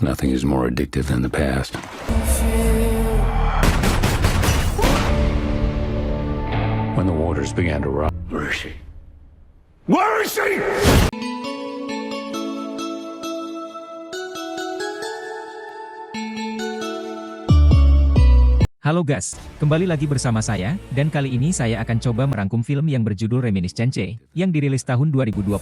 Nothing is more addictive than the past. When the waters began to rise. Where is she? Where is she? Halo guys, kembali lagi bersama saya, dan kali ini saya akan coba merangkum film yang berjudul Reminiscence, yang dirilis tahun 2021,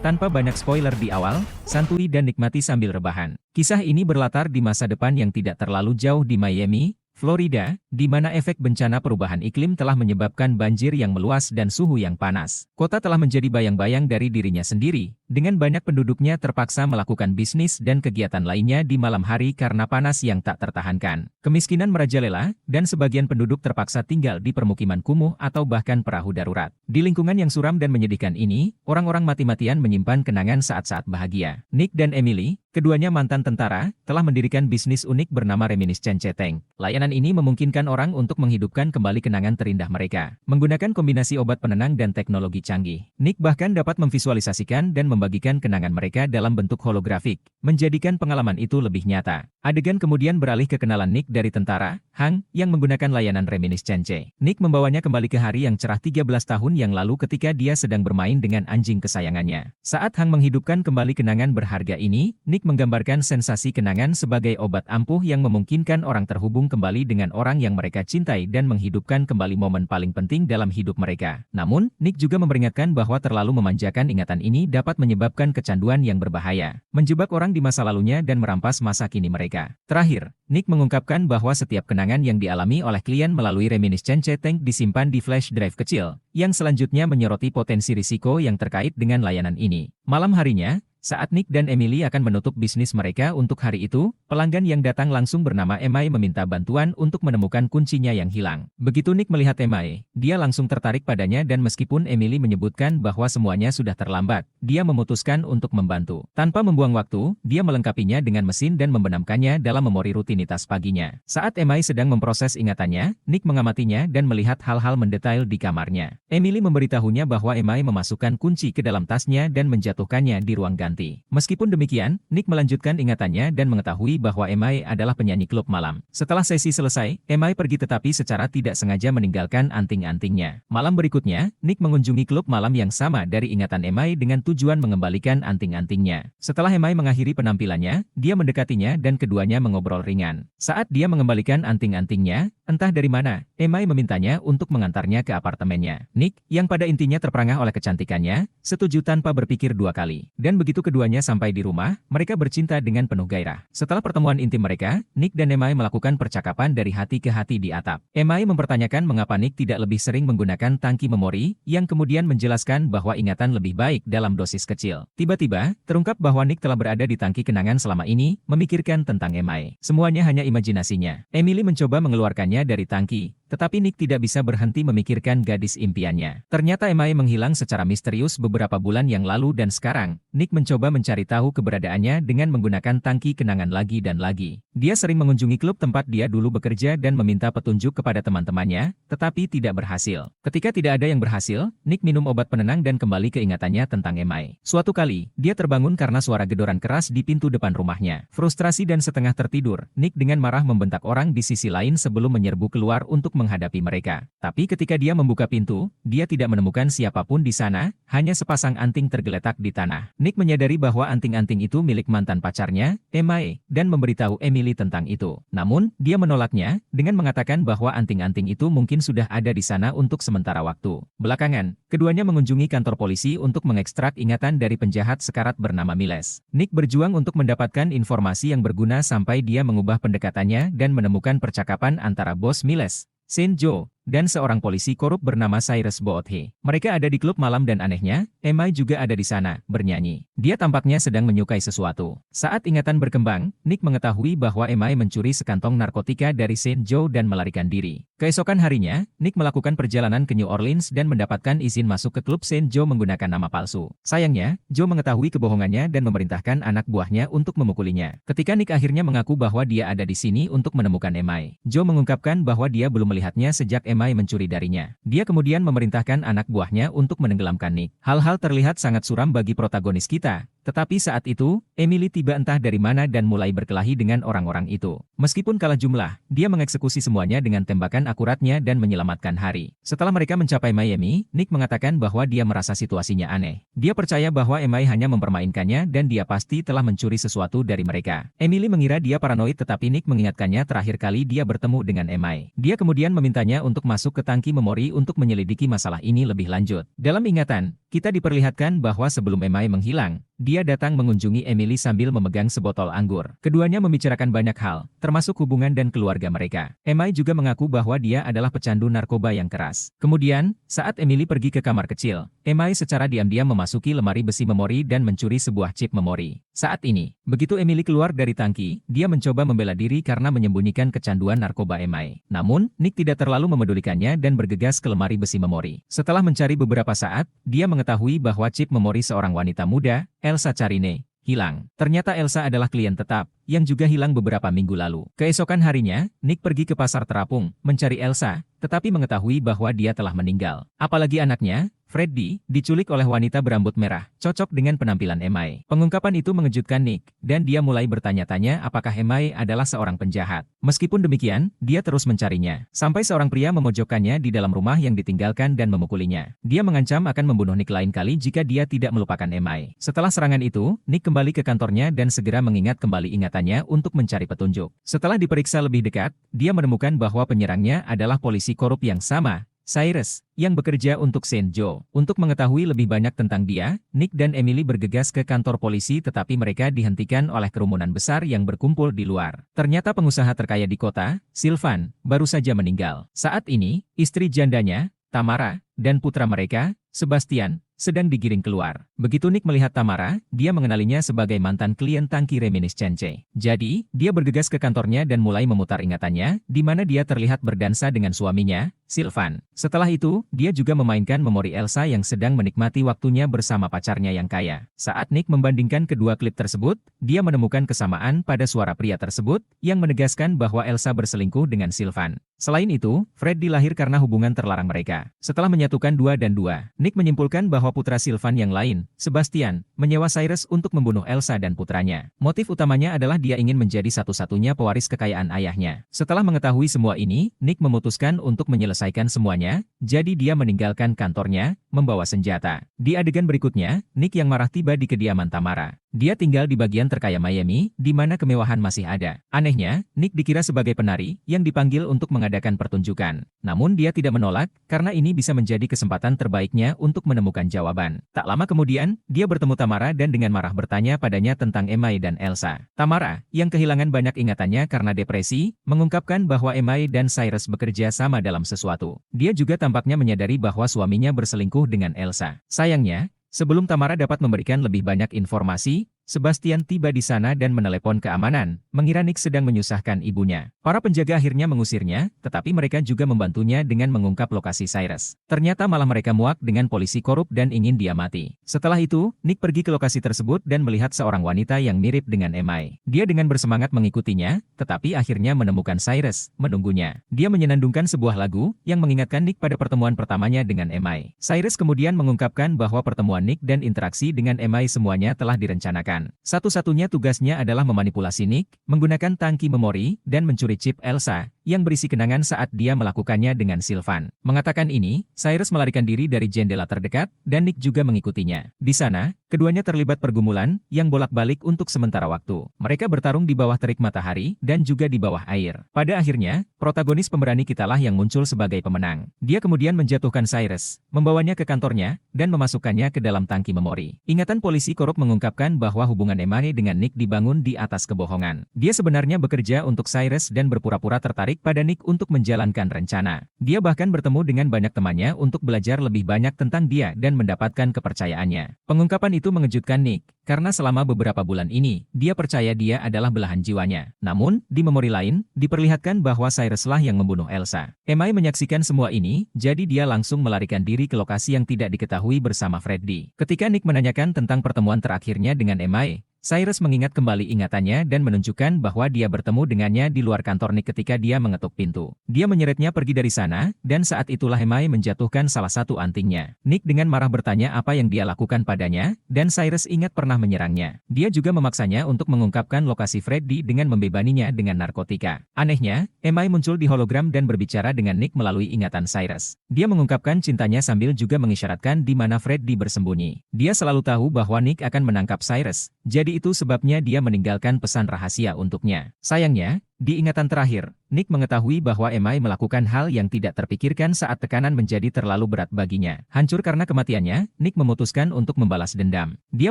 tanpa banyak spoiler di awal, santuy dan nikmati sambil rebahan. Kisah ini berlatar di masa depan yang tidak terlalu jauh di Miami, Florida, di mana efek bencana perubahan iklim telah menyebabkan banjir yang meluas dan suhu yang panas. Kota telah menjadi bayang-bayang dari dirinya sendiri, dengan banyak penduduknya terpaksa melakukan bisnis dan kegiatan lainnya di malam hari karena panas yang tak tertahankan. Kemiskinan merajalela, dan sebagian penduduk terpaksa tinggal di permukiman kumuh atau bahkan perahu darurat. Di lingkungan yang suram dan menyedihkan ini, orang-orang mati-matian menyimpan kenangan saat-saat bahagia. Nick dan Emily, keduanya mantan tentara, telah mendirikan bisnis unik bernama Reminiscence Tank. Layanan ini memungkinkan orang untuk menghidupkan kembali kenangan terindah mereka, menggunakan kombinasi obat penenang dan teknologi canggih. Nick bahkan dapat memvisualisasikan dan membagikan kenangan mereka dalam bentuk holografik, menjadikan pengalaman itu lebih nyata. Adegan kemudian beralih ke kenalan Nick dari tentara, Hank, yang menggunakan layanan Reminiscence. Nick membawanya kembali ke hari yang cerah 13 tahun yang lalu ketika dia sedang bermain dengan anjing kesayangannya. Saat Hank menghidupkan kembali kenangan berharga ini, Nick menggambarkan sensasi kenangan sebagai obat ampuh yang memungkinkan orang terhubung kembali dengan orang yang mereka cintai dan menghidupkan kembali momen paling penting dalam hidup mereka. Namun, Nick juga memperingatkan bahwa terlalu memanjakan ingatan ini dapat menyebabkan kecanduan yang berbahaya, menjebak orang di masa lalunya dan merampas masa kini mereka. Terakhir, Nick mengungkapkan bahwa setiap kenangan yang dialami oleh klien melalui Reminiscence Tank disimpan di flash drive kecil, yang selanjutnya menyoroti potensi risiko yang terkait dengan layanan ini. Malam harinya, saat Nick dan Emily akan menutup bisnis mereka untuk hari itu, pelanggan yang datang langsung bernama Emai meminta bantuan untuk menemukan kuncinya yang hilang. Begitu Nick melihat Emai, dia langsung tertarik padanya dan meskipun Emily menyebutkan bahwa semuanya sudah terlambat, dia memutuskan untuk membantu. Tanpa membuang waktu, dia melengkapinya dengan mesin dan membenamkannya dalam memori rutinitas paginya. Saat Emai sedang memproses ingatannya, Nick mengamatinya dan melihat hal-hal mendetail di kamarnya. Emily memberitahunya bahwa Emai memasukkan kunci ke dalam tasnya dan menjatuhkannya di ruang ganti. Meskipun demikian, Nick melanjutkan ingatannya dan mengetahui bahwa Emai adalah penyanyi klub malam. Setelah sesi selesai, Emai pergi tetapi secara tidak sengaja meninggalkan anting-antingnya. Malam berikutnya, Nick mengunjungi klub malam yang sama dari ingatan Emai dengan tujuan mengembalikan anting-antingnya. Setelah Emai mengakhiri penampilannya, dia mendekatinya dan keduanya mengobrol ringan. Saat dia mengembalikan anting-antingnya, entah dari mana, Emai memintanya untuk mengantarnya ke apartemennya. Nick, yang pada intinya terperangah oleh kecantikannya, setuju tanpa berpikir dua kali. Dan begitu keduanya sampai di rumah, mereka bercinta dengan penuh gairah. Setelah pertemuan intim mereka, Nick dan Emai melakukan percakapan dari hati ke hati di atap. Emai mempertanyakan mengapa Nick tidak lebih sering menggunakan tangki memori, yang kemudian menjelaskan bahwa ingatan lebih baik dalam dosis kecil. Tiba-tiba, terungkap bahwa Nick telah berada di tangki kenangan selama ini, memikirkan tentang Emai. Semuanya hanya imajinasinya. Emily mencoba mengeluarkannya dari tangki, tetapi Nick tidak bisa berhenti memikirkan gadis impiannya. Ternyata Emai menghilang secara misterius beberapa bulan yang lalu dan sekarang, Nick mencoba mencari tahu keberadaannya dengan menggunakan tangki kenangan lagi dan lagi. Dia sering mengunjungi klub tempat dia dulu bekerja dan meminta petunjuk kepada teman-temannya, tetapi tidak berhasil. Ketika tidak ada yang berhasil, Nick minum obat penenang dan kembali ke ingatannya tentang Emai. Suatu kali, dia terbangun karena suara gedoran keras di pintu depan rumahnya. Frustrasi dan setengah tertidur, Nick dengan marah membentak orang di sisi lain sebelum menyerbu keluar untuk menghadapi mereka. Tapi ketika dia membuka pintu, dia tidak menemukan siapapun di sana, hanya sepasang anting tergeletak di tanah. Nick menyadari bahwa anting-anting itu milik mantan pacarnya, Emai, dan memberitahu Emily tentang itu. Namun, dia menolaknya, dengan mengatakan bahwa anting-anting itu mungkin sudah ada di sana untuk sementara waktu. Belakangan, keduanya mengunjungi kantor polisi untuk mengekstrak ingatan dari penjahat sekarat bernama Miles. Nick berjuang untuk mendapatkan informasi yang berguna sampai dia mengubah pendekatannya dan menemukan percakapan antara bos Miles, Saint Joe, dan seorang polisi korup bernama Cyrus Boothe. Mereka ada di klub malam dan anehnya, Emai juga ada di sana, bernyanyi. Dia tampaknya sedang menyukai sesuatu. Saat ingatan berkembang, Nick mengetahui bahwa Emai mencuri sekantong narkotika dari Saint Joe dan melarikan diri. Keesokan harinya, Nick melakukan perjalanan ke New Orleans dan mendapatkan izin masuk ke klub Saint Joe menggunakan nama palsu. Sayangnya, Joe mengetahui kebohongannya dan memerintahkan anak buahnya untuk memukulinya. Ketika Nick akhirnya mengaku bahwa dia ada di sini untuk menemukan Emai, Joe mengungkapkan bahwa dia belum melihatnya sejak Emai mencuri darinya. Dia kemudian memerintahkan anak buahnya untuk menenggelamkan Nick. Hal-hal terlihat sangat suram bagi protagonis kita, Tetapi saat itu, Emily tiba entah dari mana dan mulai berkelahi dengan orang-orang itu. Meskipun kalah jumlah, dia mengeksekusi semuanya dengan tembakan akuratnya dan menyelamatkan Hari. Setelah mereka mencapai Miami, Nick mengatakan bahwa dia merasa situasinya aneh. Dia percaya bahwa Emily hanya mempermainkannya dan dia pasti telah mencuri sesuatu dari mereka. Emily mengira dia paranoid tetapi Nick mengingatkannya terakhir kali dia bertemu dengan Emily. Dia kemudian memintanya untuk masuk ke tangki memori untuk menyelidiki masalah ini lebih lanjut. Dalam ingatan, kita diperlihatkan bahwa sebelum Emily menghilang, dia datang mengunjungi Emily sambil memegang sebotol anggur. Keduanya membicarakan banyak hal, termasuk hubungan dan keluarga mereka. Emily juga mengaku bahwa dia adalah pecandu narkoba yang keras. Kemudian, saat Emily pergi ke kamar kecil, Emily secara diam-diam memasuki lemari besi memori dan mencuri sebuah chip memori. Saat ini, begitu Emily keluar dari tangki, dia mencoba membela diri karena menyembunyikan kecanduan narkoba Emily. Namun, Nick tidak terlalu memedulikannya dan bergegas ke lemari besi memori. Setelah mencari beberapa saat, dia mengetahui bahwa chip memori seorang wanita muda, Elsa Carine, hilang. Ternyata Elsa adalah klien tetap, yang juga hilang beberapa minggu lalu. Keesokan harinya, Nick pergi ke pasar terapung, mencari Elsa, tetapi mengetahui bahwa dia telah meninggal. Apalagi anaknya, Freddy, diculik oleh wanita berambut merah, cocok dengan penampilan Emily. Pengungkapan itu mengejutkan Nick, dan dia mulai bertanya-tanya apakah Emily adalah seorang penjahat. Meskipun demikian, dia terus mencarinya. Sampai seorang pria memojokkannya di dalam rumah yang ditinggalkan dan memukulinya. Dia mengancam akan membunuh Nick lain kali jika dia tidak melupakan Emily. Setelah serangan itu, Nick kembali ke kantornya dan segera mengingat kembali ingatannya untuk mencari petunjuk. Setelah diperiksa lebih dekat, dia menemukan bahwa penyerangnya adalah polisi korup yang sama, Cyrus, yang bekerja untuk Saint Joe. Untuk mengetahui lebih banyak tentang dia, Nick dan Emily bergegas ke kantor polisi tetapi mereka dihentikan oleh kerumunan besar yang berkumpul di luar. Ternyata pengusaha terkaya di kota, Sylvan, baru saja meninggal. Saat ini, istri jandanya, Tamara, dan putra mereka, Sebastian, sedang digiring keluar. Begitu Nick melihat Tamara, dia mengenalinya sebagai mantan klien tangki reminiscence. Jadi, dia bergegas ke kantornya dan mulai memutar ingatannya, di mana dia terlihat berdansa dengan suaminya, Sylvan. Setelah itu, dia juga memainkan memori Elsa yang sedang menikmati waktunya bersama pacarnya yang kaya. Saat Nick membandingkan kedua klip tersebut, dia menemukan kesamaan pada suara pria tersebut, yang menegaskan bahwa Elsa berselingkuh dengan Sylvan. Selain itu, Freddy lahir karena hubungan terlarang mereka. Setelah menyatukan 2 dan 2, Nick menyimpulkan bahwa putra Sylvan yang lain, Sebastian, menyewa Cyrus untuk membunuh Elsa dan putranya. Motif utamanya adalah dia ingin menjadi satu-satunya pewaris kekayaan ayahnya. Setelah mengetahui semua ini, Nick memutuskan untuk menyelesaikan semuanya, jadi dia meninggalkan kantornya, membawa senjata. Di adegan berikutnya, Nick yang marah tiba di kediaman Tamara. Dia tinggal di bagian terkaya Miami, di mana kemewahan masih ada. Anehnya, Nick dikira sebagai penari, yang dipanggil untuk mengadakan pertunjukan. Namun dia tidak menolak, karena ini bisa menjadi kesempatan terbaiknya untuk menemukan jawaban. Tak lama kemudian, dia bertemu Tamara dan dengan marah bertanya padanya tentang Emily dan Elsa. Tamara, yang kehilangan banyak ingatannya karena depresi, mengungkapkan bahwa Emily dan Cyrus bekerja sama dalam sesuatu. Dia juga tampaknya menyadari bahwa suaminya berselingkuh dengan Elsa. Sayangnya, sebelum Tamara dapat memberikan lebih banyak informasi, Sebastian tiba di sana dan menelepon keamanan, mengira Nick sedang menyusahkan ibunya. Para penjaga akhirnya mengusirnya, tetapi mereka juga membantunya dengan mengungkap lokasi Cyrus. Ternyata malah mereka muak dengan polisi korup dan ingin dia mati. Setelah itu, Nick pergi ke lokasi tersebut dan melihat seorang wanita yang mirip dengan Emily. Dia dengan bersemangat mengikutinya, tetapi akhirnya menemukan Cyrus, menunggunya. Dia menyenandungkan sebuah lagu, yang mengingatkan Nick pada pertemuan pertamanya dengan Emily. Cyrus kemudian mengungkapkan bahwa pertemuan Nick dan interaksi dengan Emily semuanya telah direncanakan. Satu-satunya tugasnya adalah memanipulasi Nick, menggunakan tangki memori, dan mencuri chip Elsa, yang berisi kenangan saat dia melakukannya dengan Sylvan. Mengatakan ini, Cyrus melarikan diri dari jendela terdekat, dan Nick juga mengikutinya. Di sana, keduanya terlibat pergumulan, yang bolak-balik untuk sementara waktu. Mereka bertarung di bawah terik matahari, dan juga di bawah air. Pada akhirnya, protagonis pemberani kitalah yang muncul sebagai pemenang. Dia kemudian menjatuhkan Cyrus, membawanya ke kantornya, dan memasukkannya ke dalam tangki memori. Ingatan polisi korup mengungkapkan bahwa hubungan Emily dengan Nick dibangun di atas kebohongan. Dia sebenarnya bekerja untuk Cyrus dan berpura-pura tertarik pada Nick untuk menjalankan rencana. Dia bahkan bertemu dengan banyak temannya untuk belajar lebih banyak tentang dia dan mendapatkan kepercayaannya. Pengungkapan itu mengejutkan Nick, karena selama beberapa bulan ini, dia percaya dia adalah belahan jiwanya. Namun, di memori lain, diperlihatkan bahwa Cyruslah yang membunuh Elsa. Emily menyaksikan semua ini, jadi dia langsung melarikan diri ke lokasi yang tidak diketahui bersama Freddy. Ketika Nick menanyakan tentang pertemuan terakhirnya dengan Emily, Cyrus mengingat kembali ingatannya dan menunjukkan bahwa dia bertemu dengannya di luar kantor Nick ketika dia mengetuk pintu. Dia menyeretnya pergi dari sana, dan saat itulah Emily menjatuhkan salah satu antingnya. Nick dengan marah bertanya apa yang dia lakukan padanya, dan Cyrus ingat pernah pernah menyerangnya. Dia juga memaksanya untuk mengungkapkan lokasi Freddy dengan membebaninya dengan narkotika. Anehnya, MI muncul di hologram dan berbicara dengan Nick melalui ingatan Cyrus. Dia mengungkapkan cintanya sambil juga mengisyaratkan di mana Freddy bersembunyi. Dia selalu tahu bahwa Nick akan menangkap Cyrus, jadi itu sebabnya dia meninggalkan pesan rahasia untuknya. Sayangnya, di ingatan terakhir, Nick mengetahui bahwa MI melakukan hal yang tidak terpikirkan saat tekanan menjadi terlalu berat baginya. Hancur karena kematiannya, Nick memutuskan untuk membalas dendam. Dia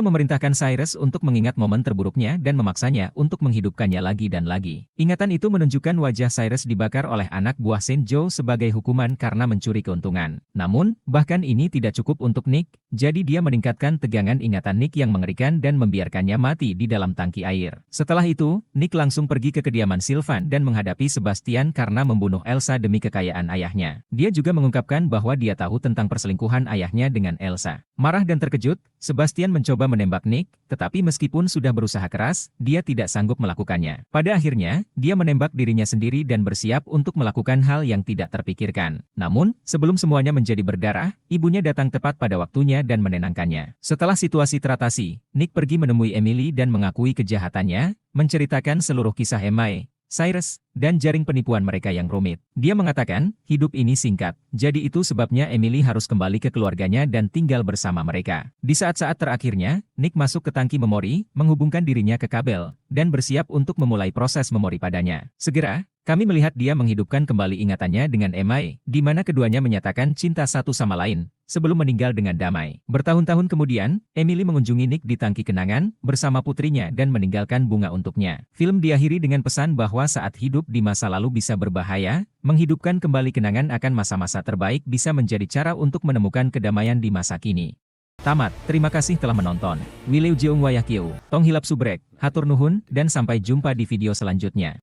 memerintahkan Cyrus untuk mengingat momen terburuknya dan memaksanya untuk menghidupkannya lagi dan lagi. Ingatan itu menunjukkan wajah Cyrus dibakar oleh anak buah Saint Joe sebagai hukuman karena mencuri keuntungan. Namun, bahkan ini tidak cukup untuk Nick, jadi dia meningkatkan tegangan ingatan Nick yang mengerikan dan membiarkannya mati di dalam tangki air. Setelah itu, Nick langsung pergi ke kediaman Sylvan dan menghadapi Sebastian karena membunuh Elsa demi kekayaan ayahnya. Dia juga mengungkapkan bahwa dia tahu tentang perselingkuhan ayahnya dengan Elsa. Marah dan terkejut, Sebastian mencoba menembak Nick, tetapi meskipun sudah berusaha keras, dia tidak sanggup melakukannya. Pada akhirnya, dia menembak dirinya sendiri dan bersiap untuk melakukan hal yang tidak terpikirkan. Namun, sebelum semuanya menjadi berdarah, ibunya datang tepat pada waktunya dan menenangkannya. Setelah situasi teratasi, Nick pergi menemui Emily dan mengakui kejahatannya, menceritakan seluruh kisah MI, Cyrus, dan jaring penipuan mereka yang rumit. Dia mengatakan, hidup ini singkat, jadi itu sebabnya Emily harus kembali ke keluarganya dan tinggal bersama mereka. Di saat-saat terakhirnya, Nick masuk ke tangki memori, menghubungkan dirinya ke kabel, dan bersiap untuk memulai proses memori padanya. Segera, kami melihat dia menghidupkan kembali ingatannya dengan MI, di mana keduanya menyatakan cinta satu sama lain, sebelum meninggal dengan damai. Bertahun-tahun kemudian, Emily mengunjungi Nick di tangki kenangan, bersama putrinya dan meninggalkan bunga untuknya. Film diakhiri dengan pesan bahwa saat hidup di masa lalu bisa berbahaya, menghidupkan kembali kenangan akan masa-masa terbaik bisa menjadi cara untuk menemukan kedamaian di masa kini. Tamat, terima kasih telah menonton. Wileu Jeong Wayah Kieu, Tong Hilap Subrek, Hatur Nuhun, dan sampai jumpa di video selanjutnya.